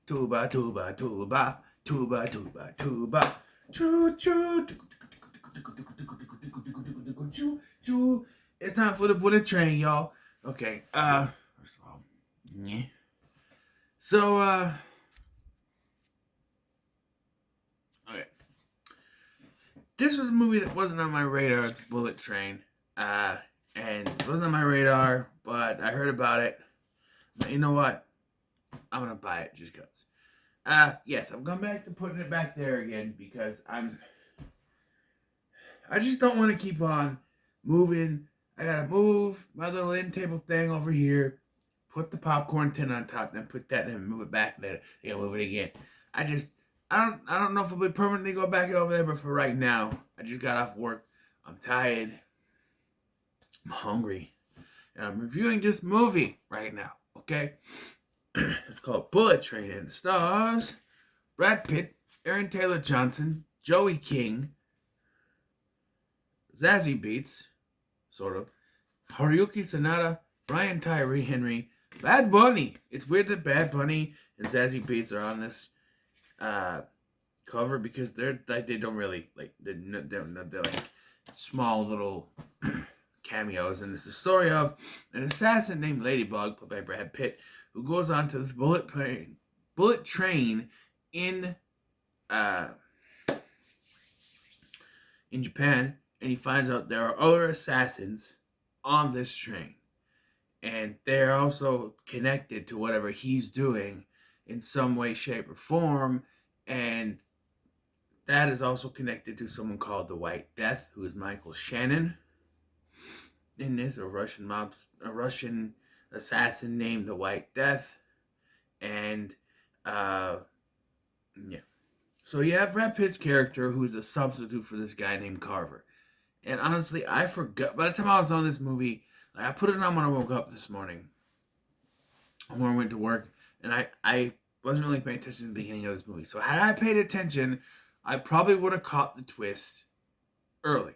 Tuba, tuba, tuba, tuba, tuba, tuba. Choo choo. Choo choo. It's time for the bullet train, y'all. Okay. First of all, yeah. So, okay. This was a movie that wasn't on my radar. It's Bullet Train. Uh, and it wasn't on my radar, but I heard about it. But you know what? I'm gonna buy it just cause. Yes, I'm going back to putting it back there again because I just don't want to keep on moving. I gotta move my little end table thing over here, put the popcorn tin on top, then put that in and move it back there. I gotta move it again. I just I don't know if I'll be permanently go back over there, but for right now, I just got off work. I'm tired. I'm hungry. And I'm reviewing this movie right now, okay? It's called Bullet Train and it stars Brad Pitt, Aaron Taylor Johnson, Joey King, Zazie Beetz, sort of, Haruki Sanada, Brian Tyree Henry, Bad Bunny. It's weird that Bad Bunny and Zazie Beetz are on this uh, cover because they're like they don't really like they're like small little cameos, and it's the story of an assassin named Ladybug, played by Brad Pitt, who goes on to this bullet train in uh, in Japan, and he finds out there are other assassins on this train, and they're also connected to whatever he's doing in some way, shape, or form, and that is also connected to someone called the White Death, who is Michael Shannon. In this, a Russian assassin named the White Death, and uh, yeah. So you have Brad Pitt's character, who's a substitute for this guy named Carver. And honestly, I forgot. By the time I was on this movie, like, I put it on when I woke up this morning, when I went to work, and I wasn't really paying attention to the beginning of this movie. So had I paid attention, I probably would have caught the twist early.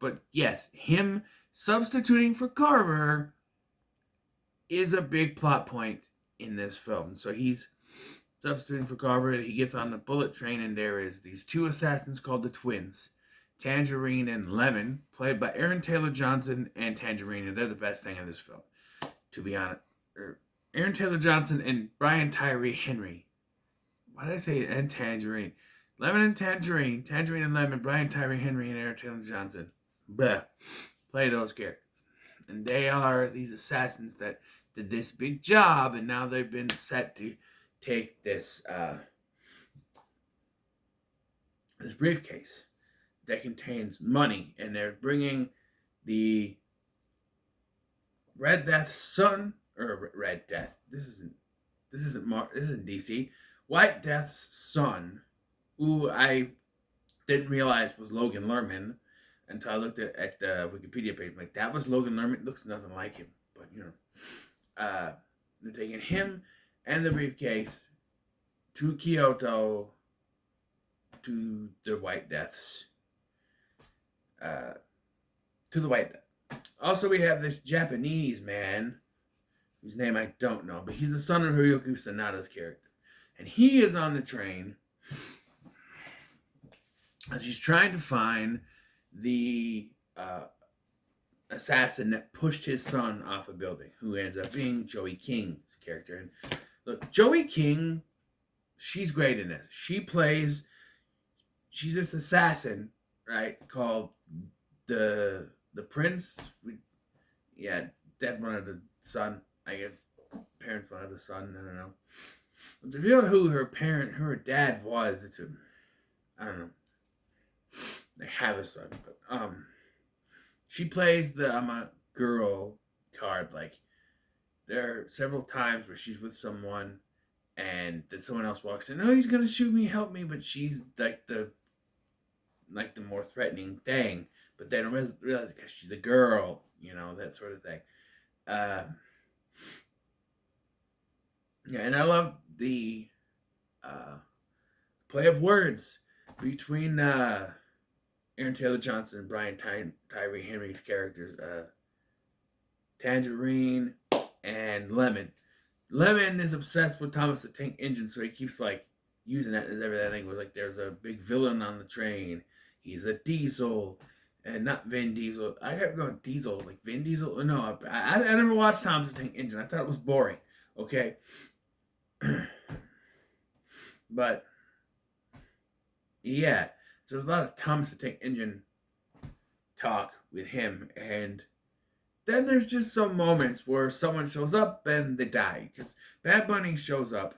But yes, him substituting for Carver is a big plot point in this film. So he's substituting for Carver. He gets on the bullet train, and there is these two assassins called the Twins, Tangerine and Lemon, played by Aaron Taylor Johnson and Tangerine, and they're the best thing in this film, to be honest. Aaron Taylor Johnson and Brian Tyree Henry. Why did I say and Tangerine? Lemon and Tangerine, Tangerine and Lemon, Brian Tyree Henry and Aaron Taylor Johnson. Bleh. Play those characters. And they are these assassins that did this big job, and now they've been set to take this this briefcase that contains money, and they're bringing the Red Death's son, or Red Death. This isn't DC. White Death's son, who I didn't realize was Logan Lerman until I looked at the Wikipedia page. I'm like, that was Logan Lerman. It looks nothing like him, but you know, they're taking him and the briefcase to Kyoto to the White Deaths. To the White Death. Also, we have this Japanese man whose name I don't know, but he's the son of Hiroyuki Sanada's character. And he is on the train as he's trying to find the assassin that pushed his son off a building, who ends up being Joey King's character. And look, Joey King, she's great in this. She's this assassin, right, called the Prince. Dad wanted the son. I guess parents wanted the son. I don't know. But to reveal who her dad was, I don't know. They have a son, but she plays the I'm a girl card. Like, there are several times where she's with someone, and then someone else walks in. Oh, he's gonna shoot me, help me! But she's like the more threatening thing. But they don't realize it because she's a girl, that sort of thing. Yeah, and I love the play of words between Aaron Taylor Johnson and Brian Tyree Henry's characters, Tangerine and Lemon. Lemon is obsessed with Thomas the Tank Engine, so he keeps like using that as everything. Was like there's a big villain on the train. He's a Diesel, and not Vin Diesel. I kept going Diesel, like Vin Diesel. No, I never watched Thomas the Tank Engine. I thought it was boring. Okay, but yeah, so there's a lot of Thomas the Tank Engine talk with him, and then there's just some moments where someone shows up and they die. Because Bad Bunny shows up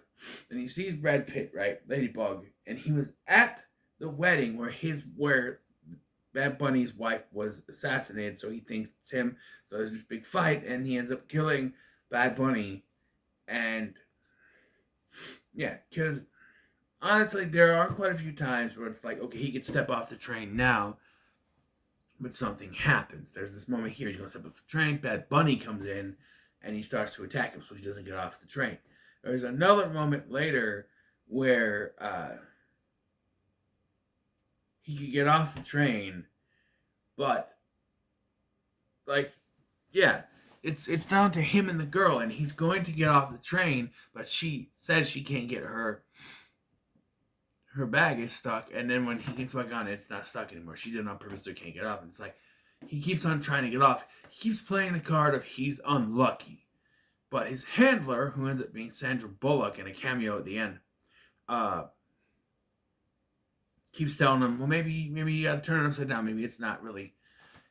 and he sees Brad Pitt, right? Ladybug. And he was at the wedding where Bad Bunny's wife was assassinated, so he thinks it's him. So there's this big fight and he ends up killing Bad Bunny. And yeah, because honestly, there are quite a few times where it's like, okay, he could step off the train now, but something happens. There's this moment here, he's going to step off the train, Bad Bunny comes in, and he starts to attack him so he doesn't get off the train. There's another moment later where he could get off the train, but, like, yeah, it's down to him and the girl, and he's going to get off the train, but she says she can't get her bag is stuck, and then when he gets back on it, it's not stuck anymore. She did it on purpose, so he can't get off. And it's like he keeps on trying to get off. He keeps playing the card of he's unlucky, but his handler, who ends up being Sandra Bullock in a cameo at the end, keeps telling him, well, maybe you got to turn it upside down. Maybe it's not really.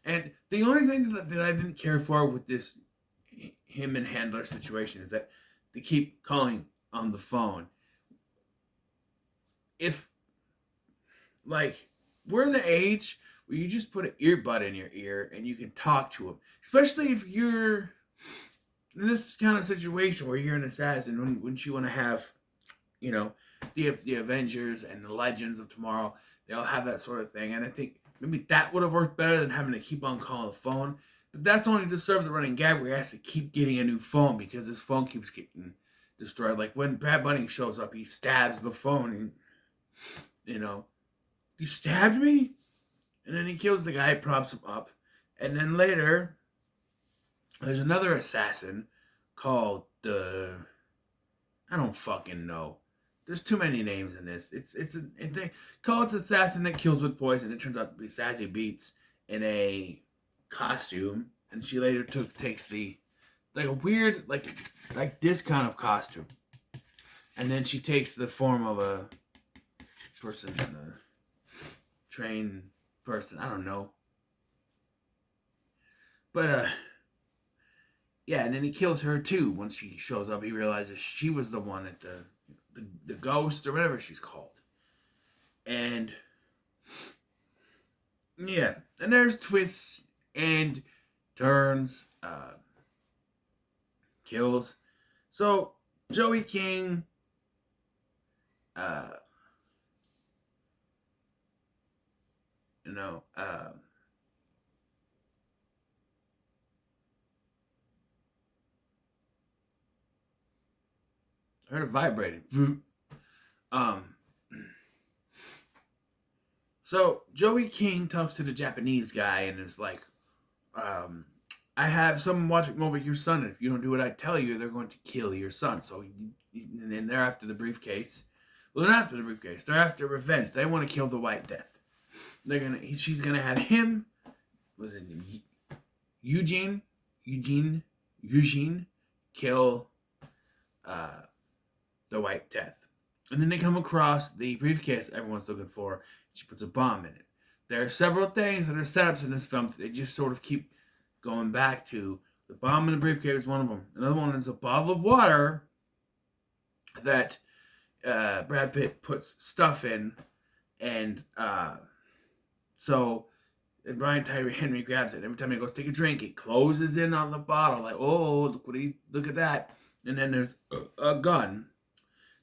And the only thing that I didn't care for with this him and handler situation is that they keep calling on the phone. If, like, we're in the age where you just put an earbud in your ear and you can talk to them, especially if you're in this kind of situation where you're an assassin. Wouldn't you want to have, you know, the Avengers and the Legends of Tomorrow? They all have that sort of thing, and I think maybe that would have worked better than having to keep on calling the phone. But that's only to serve the running gag where he has to keep getting a new phone because his phone keeps getting destroyed. Like when Bad Bunny shows up, he stabs the phone and, you know, you stabbed me? And then he kills the guy, props him up. And then later, there's another assassin called the... I don't fucking know. There's too many names in this. They call it assassin that kills with poison. It turns out to be Sassy Beats in a costume. And she later takes the... like a weird, like this kind of costume. And then she takes the form of a person in a train person. I don't know. But, yeah, and then he kills her too. Once she shows up, he realizes she was the one at the ghost or whatever she's called. And, yeah, and there's twists and turns, kills. So, Joey King, you know, I heard it vibrating. So Joey King talks to the Japanese guy and is like, I have someone watching over your son, and if you don't do what I tell you, they're going to kill your son. So, and then they're after the briefcase. Well, they're not after the briefcase. They're after revenge. They want to kill the White Death. She's gonna have him. Was it Eugene kill the White Death, and then they come across the briefcase everyone's looking for. She puts a bomb in it. There are several things that are setups in this film that they just sort of keep going back to. The bomb in the briefcase is one of them. Another one is a bottle of water that Brad Pitt puts stuff in, and and Brian Tyree Henry grabs it. Every time he goes to take a drink, it closes in on the bottle. Like, oh, look at that. And then there's a gun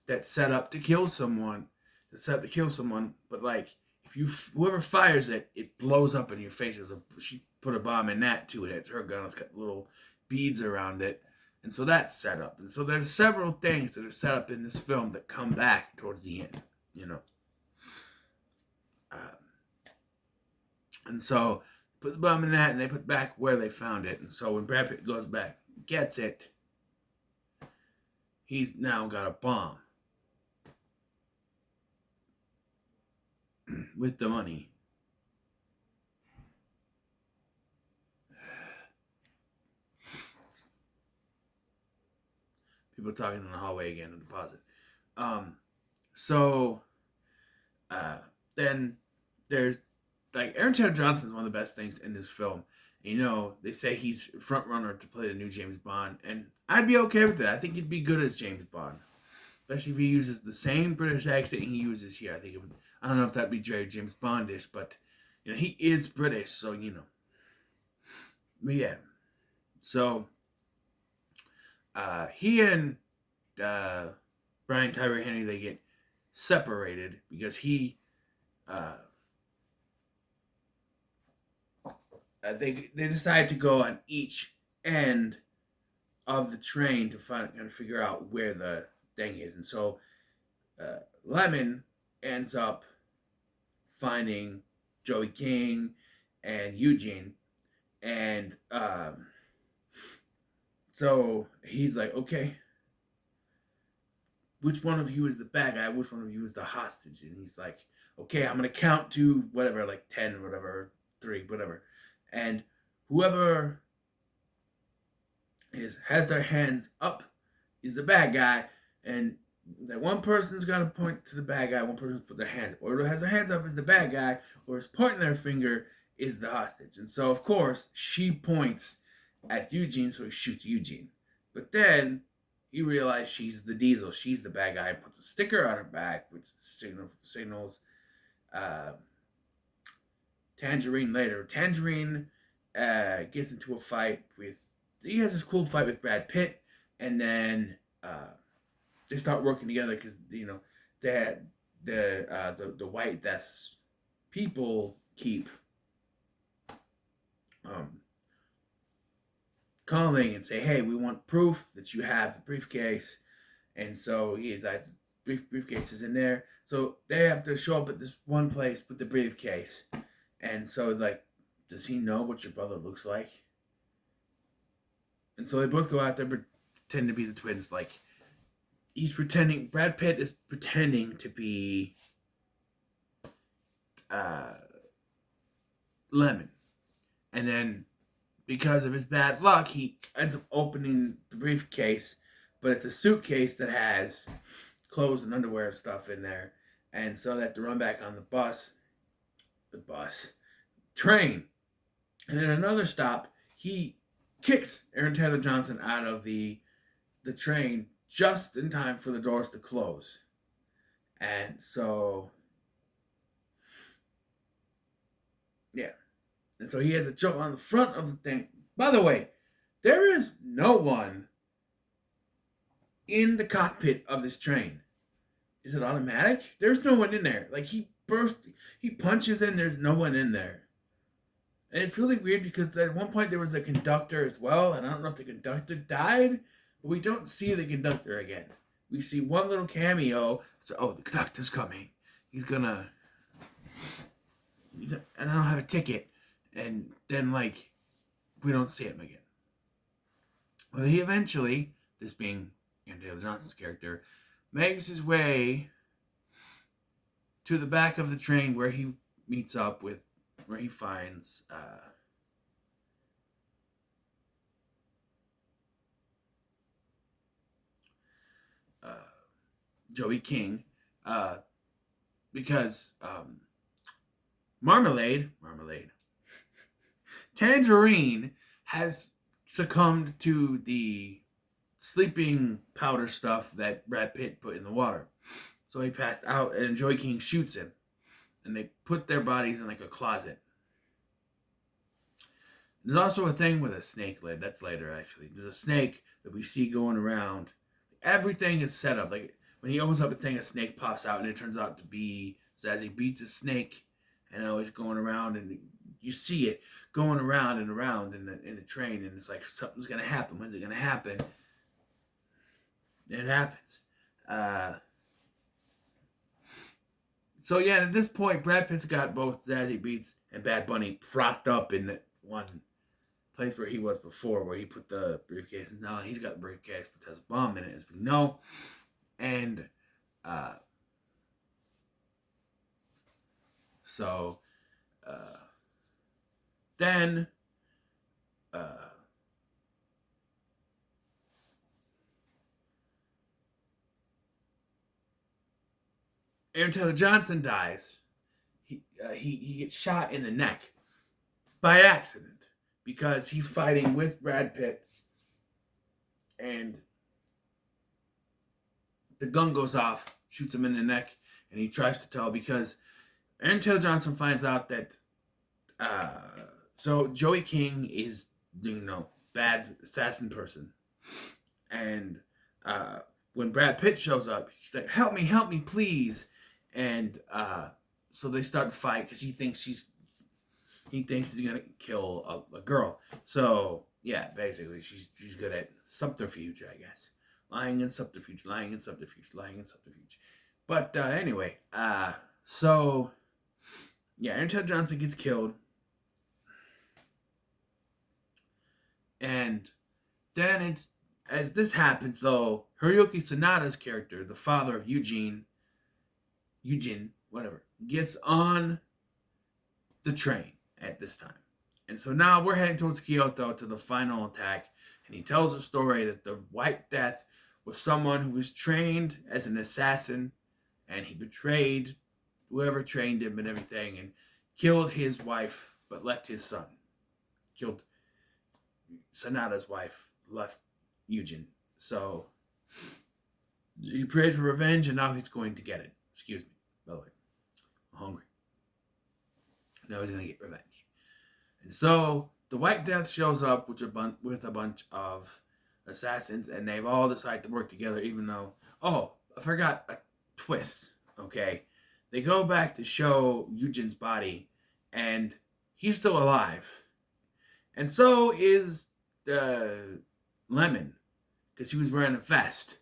that's set up to kill someone. But like, if whoever fires it, it blows up in your face. She put a bomb in that too, and it's her gun. It's got little beads around it, and so that's set up. And so there's several things that are set up in this film that come back towards the end, you know. And so put the bomb in that, and they put back where they found it. And so when Brad Pitt goes back, gets it, he's now got a bomb with the money. People talking in the hallway again, a deposit. Um, so uh, then there's like Aaron Taylor Johnson is one of the best things in this film. You know, they say he's front runner to play the new James Bond, and I'd be okay with that. I think he'd be good as James Bond, especially if he uses the same British accent he uses here. I think it would. I don't know if that'd be very James Bondish, but you know he is British, so you know. But yeah, so he and uh, Brian Tyree Henry they get separated because uh, they decide to go on each end of the train to figure out where the thing is, and so Lemon ends up finding Joey King and Eugene, and so he's like, okay, which one of you is the bad guy? Which one of you is the hostage? And he's like, okay, I'm gonna count to whatever, like 10 or whatever, 3, whatever, and whoever has their hands up is the bad guy, and that one person's got to point to the bad guy, one person's put their hands up. Or whoever has their hands up is the bad guy, or is pointing their finger is the hostage. And so, of course, she points at Eugene, so he shoots Eugene. But then he realized she's the Diesel, she's the bad guy, and puts a sticker on her back, which signals uh, Tangerine later. Tangerine gets into a fight with. He has this cool fight with Brad Pitt, and then they start working together because you know that the White Death's people keep calling and say, "Hey, we want proof that you have the briefcase," and so he's like, briefcase is in there, so they have to show up at this one place with the briefcase, and so like, does he know what your brother looks like? And so they both go out there pretend to be the twins. Like he's pretending. Brad Pitt is pretending to be uh, Lemon, and then because of his bad luck, he ends up opening the briefcase, but it's a suitcase that has clothes and underwear and stuff in there, and so they have to run back on the train, and then another stop. He kicks Aaron Taylor Johnson out of the train just in time for the doors to close. And so, yeah. And so he has to jump on the front of the thing. By the way, there is no one in the cockpit of this train. Is it automatic? There's no one in there. Like he punches in, there's no one in there. And it's really weird because at one point there was a conductor as well, and I don't know if the conductor died, but we don't see the conductor again. We see one little cameo. So, the conductor's coming. And I don't have a ticket. And then, like, we don't see him again. Well, he eventually, this being Aaron Taylor Johnson's character, makes his way to the back of the train where he finds Joey King, because Marmalade, Tangerine has succumbed to the sleeping powder stuff that Brad Pitt put in the water. So he passed out, and Joey King shoots him. And they put their bodies in like a closet. There's also a thing with a snake lid. That's later, actually. There's a snake that we see going around. Everything is set up. Like when he opens up a thing, a snake pops out, and it turns out to be Zazie Beetz' snake. And always going around, and you see it going around and around in the train, and it's like something's gonna happen. When's it gonna happen? It happens. So yeah, at this point, Brad Pitt's got both Zazie Beetz and Bad Bunny propped up in one place where he was before, where he put the briefcase. And now he's got the briefcase, but has a bomb in it, as we know. And so then Aaron Taylor Johnson dies. He gets shot in the neck by accident because he's fighting with Brad Pitt, and the gun goes off, shoots him in the neck, and he tries to tell because Aaron Taylor Johnson finds out that so Joey King is, bad assassin person, and when Brad Pitt shows up, he's like, help me, please. And so they start to fight because he thinks he's gonna kill a girl. So yeah, basically she's good at subterfuge, I guess. Lying and subterfuge. But anyway, so yeah, Aaron Taylor Johnson gets killed, and then as this happens though, Hiroyuki Sanada's character, the father of Eugene, whatever, gets on the train at this time. And so now we're heading towards Kyoto to the final attack. And he tells a story that the White Death was someone who was trained as an assassin, and he betrayed whoever trained him and everything, and killed his wife, but left his son. Killed Sanada's wife, left Eugene. So he prayed for revenge, and now he's going to get it. Excuse me, by the way. I'm hungry. Now he's going to get revenge. And so the White Death shows up with a bunch of assassins, and they've all decided to work together, even though, I forgot a twist, okay? They go back to show Eugene's body, and he's still alive. And so is the Lemon, because he was wearing a vest.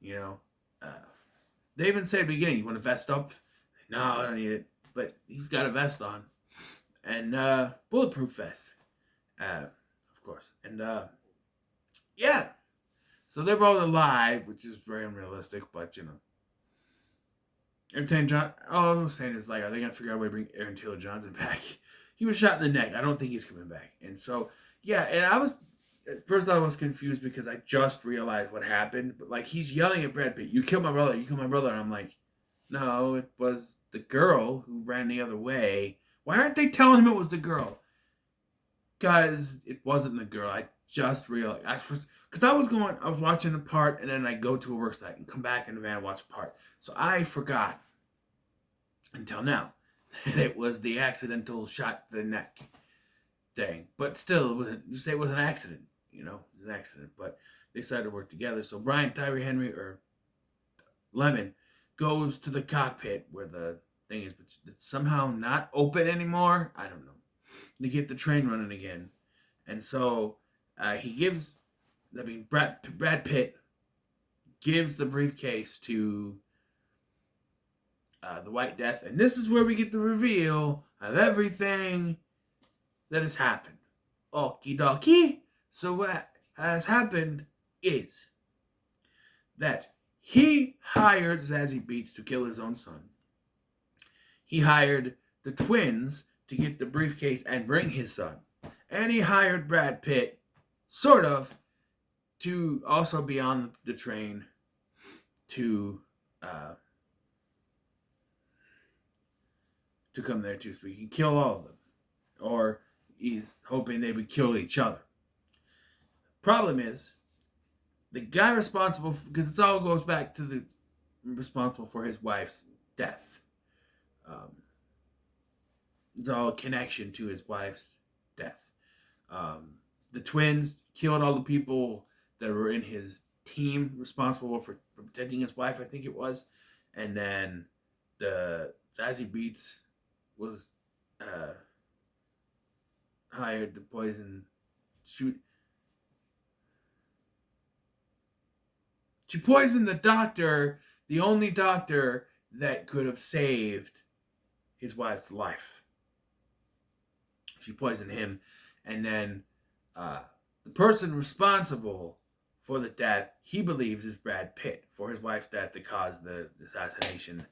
They even said at the beginning, you want a vest up? No, I don't need it. But he's got a vest on. And bulletproof vest. Of course. And yeah. So they're both alive, which is very unrealistic, but all I'm saying is, are they going to figure out a way to bring Aaron Taylor Johnson back? He was shot in the neck. I don't think he's coming back. And so, yeah, and at first I was confused because I just realized what happened. But, he's yelling at Brad Pitt, you killed my brother. And I'm like, no, it was the girl who ran the other way. Why aren't they telling him it was the girl? Because it wasn't the girl. I just realized. Because I was watching the part, and then I go to a work site and come back in the van and watch the part. So I forgot until now that it was the accidental shot to the neck thing. But still, you say it was an accident. It was an accident. But they decided to work together. So Brian Tyree Henry, or Lemon, goes to the cockpit where the thing is, but it's somehow not open anymore. I don't know. To get the train running again. And so Brad Pitt gives the briefcase to the White Death. And this is where we get the reveal of everything that has happened. Okie dokie. So what has happened is that he hired Zazie Beetz to kill his own son. He hired the twins to get the briefcase and bring his son. And he hired Brad Pitt, sort of, to also be on the train to come there too, so he can kill all of them. Or he's hoping they would kill each other. Problem is, the guy responsible, because it all goes back to the responsible for his wife's death. It's all a connection to his wife's death. The twins killed all the people that were in his team responsible for protecting his wife, I think it was. And then the Zazie Beetz was hired to She poisoned the doctor, the only doctor that could have saved his wife's life. She poisoned him, And then the person responsible for the death, he believes, is Brad Pitt for his wife's death that caused the assassination.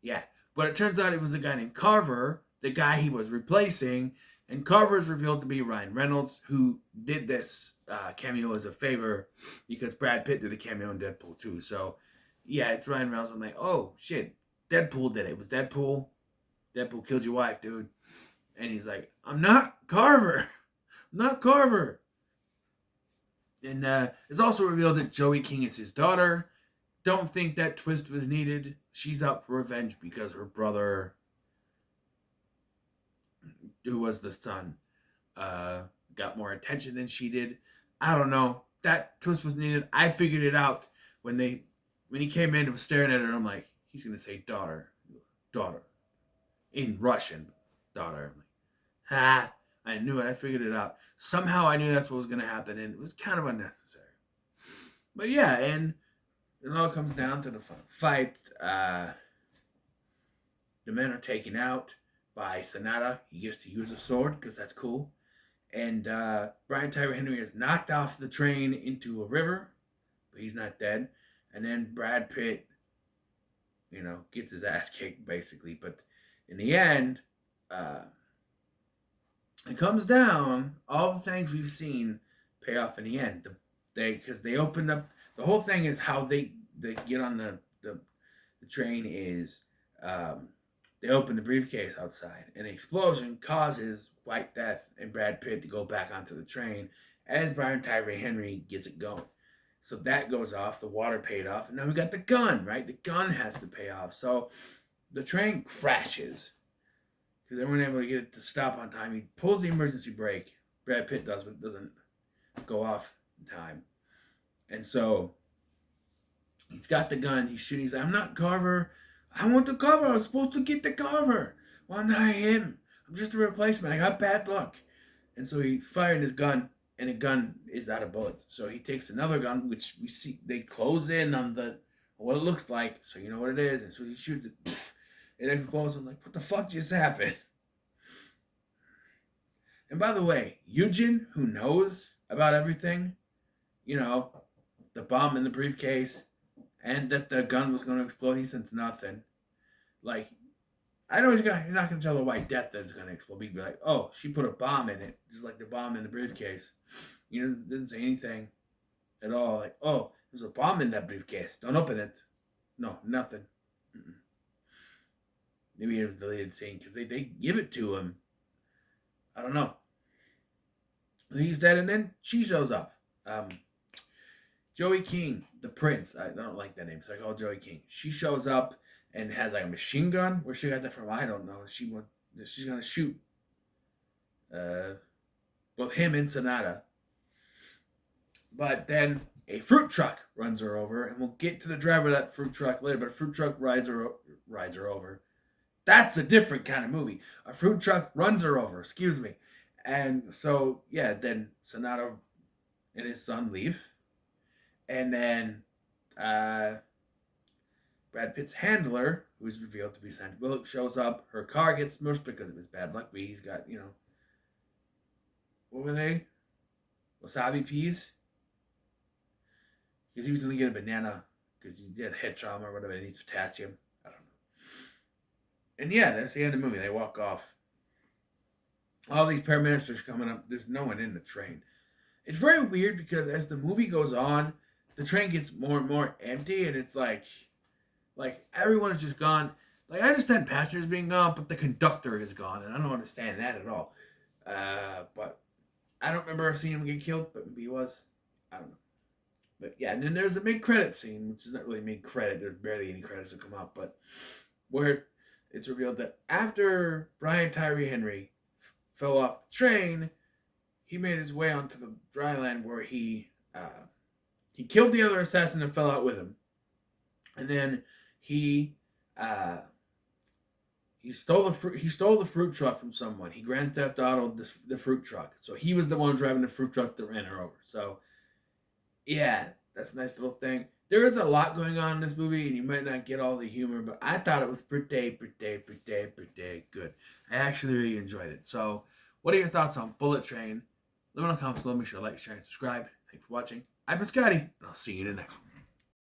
Yeah. But it turns out it was a guy named Carver, the guy he was replacing. And Carver is revealed to be Ryan Reynolds, who did this cameo as a favor because Brad Pitt did the cameo in Deadpool 2. So, yeah, it's Ryan Reynolds. I'm like, oh, shit, Deadpool did it. It was Deadpool. Deadpool killed your wife, dude. And he's like, I'm not Carver. I'm not Carver. And it's also revealed that Joey King is his daughter. Don't think that twist was needed. She's out for revenge because her brother, who was the son, got more attention than she did. I don't know. That twist was needed. I figured it out when he came in and was staring at her. I'm like, he's gonna say daughter, in Russian, daughter. I'm like, ha! I knew it. I figured it out. Somehow I knew that's what was gonna happen, and it was kind of unnecessary. But yeah, and it all comes down to the fight. The men are taken out by Sonata. He gets to use a sword because that's cool. And Brian Tyree Henry is knocked off the train into a river, but he's not dead. And then Brad Pitt, gets his ass kicked basically. But in the end, it comes down. All the things we've seen pay off in the end. Because they opened up. The whole thing is how they get on the train is. They open the briefcase outside, and an explosion causes White Death and Brad Pitt to go back onto the train as Brian Tyree Henry gets it going. So that goes off, the water paid off, and now we got the gun, right? The gun has to pay off. So the train crashes because they weren't able to get it to stop on time. He pulls the emergency brake. Brad Pitt does, but it doesn't go off in time. And so he's got the gun. He's shooting. He's like, I'm not Carver. I want the Carver. I was supposed to get the Carver. Why not him? I'm just a replacement. I got bad luck. And so he fired his gun, and the gun is out of bullets. So he takes another gun, which we see they close in on what it looks like, so you know what it is. And so he shoots it. Pff, it explodes. I'm like, what the fuck just happened? And by the way, Eugen, who knows about everything, the bomb in the briefcase, and that the gun was going to explode, he says nothing. Like, I know you're not going to tell the White Death that it's going to explode. He'd be like, oh, she put a bomb in it, just like the bomb in the briefcase. Didn't say anything at all. Like, oh, there's a bomb in that briefcase. Don't open it. No, nothing. Mm-mm. Maybe it was deleted scene because they give it to him. I don't know. He's dead, and then she shows up. Joey King, the prince. I don't like that name, so I call her Joey King. She shows up and has like a machine gun. Where she got that from, I don't know. She's gonna shoot both him and Sonata. But then a fruit truck runs her over, and we'll get to the driver of that fruit truck later. But a fruit truck rides her over. That's a different kind of movie. A fruit truck runs her over. Excuse me. And so yeah, then Sonata and his son leave. And then Brad Pitt's handler, who's revealed to be Sandra Bullock, shows up. Her car gets smushed because of his bad luck. But he's got, what were they? Wasabi peas? Because he was going to get a banana because he did head trauma or whatever. He needs potassium. I don't know. And yeah, that's the end of the movie. They walk off. All these paramilitaries coming up. There's no one in the train. It's very weird because as the movie goes on, the train gets more and more empty, and it's like everyone is just gone. Like, I understand passengers being gone, but the conductor is gone, and I don't understand that at all. But I don't remember seeing him get killed, but maybe he was. I don't know. But yeah, and then there's a mid-credit scene, which is not really mid-credit. There's barely any credits that come up, but where it's revealed that after Brian Tyree Henry fell off the train, he made his way onto the dry land where he killed the other assassin and fell out with him. And then he stole the fruit truck from someone. He Grand Theft Auto'd the fruit truck. So he was the one driving the fruit truck that ran her over. So yeah, that's a nice little thing. There is a lot going on in this movie, and you might not get all the humor, but I thought it was pretty good. I actually really enjoyed it. So what are your thoughts on Bullet Train? Let me know in the comments below. Make sure to like, share, and subscribe. Thanks for watching. I've been Scotty, and I'll see you in the next one.